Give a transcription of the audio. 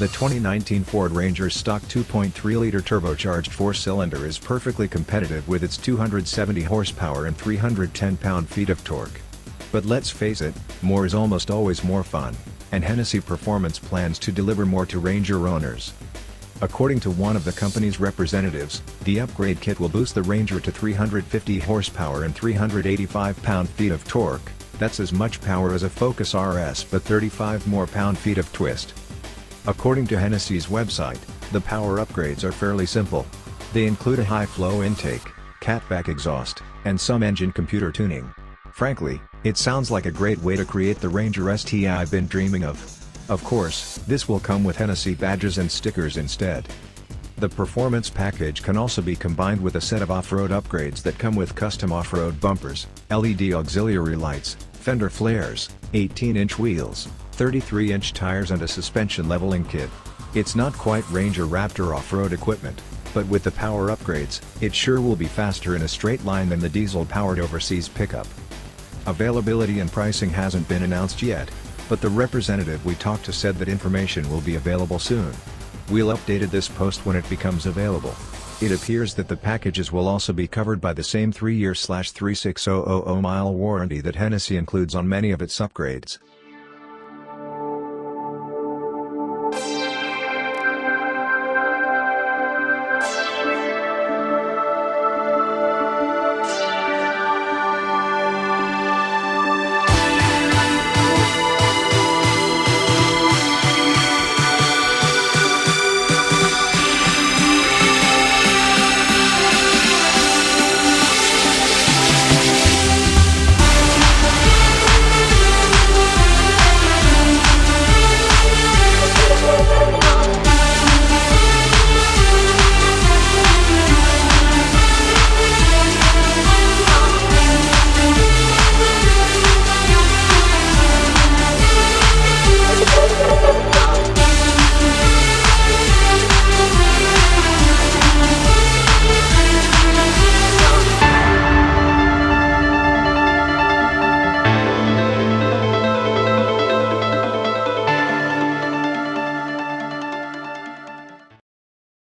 The 2019 Ford Ranger's stock 2.3-liter turbocharged four-cylinder is perfectly competitive with its 270 horsepower and 310 pound-feet of torque. But let's face it, more is almost always more fun, and Hennessey Performance plans to deliver more to Ranger owners. According to one of the company's representatives, the upgrade kit will boost the Ranger to 350 horsepower and 385 pound-feet of torque. That's as much power as a Focus RS but 35 more pound-feet of twist. According to Hennessey's website, the power upgrades are fairly simple. They include a high-flow intake, catback exhaust, and some engine computer tuning. Frankly, it sounds like a great way to create the Ranger ST I've been dreaming of. Of course, this will come with Hennessey badges and stickers instead. The performance package can also be combined with a set of off-road upgrades that come with custom off-road bumpers, LED auxiliary lights, fender flares, 18-inch wheels, 33-inch tires and a suspension leveling kit. It's not quite Ranger Raptor off-road equipment, but with the power upgrades, it sure will be faster in a straight line than the diesel-powered overseas pickup. Availability and pricing hasn't been announced yet, but the representative we talked to said that information will be available soon. We'll update this post when it becomes available. It appears that the packages will also be covered by the same 3-year/36000 mile warranty that Hennessey includes on many of its upgrades.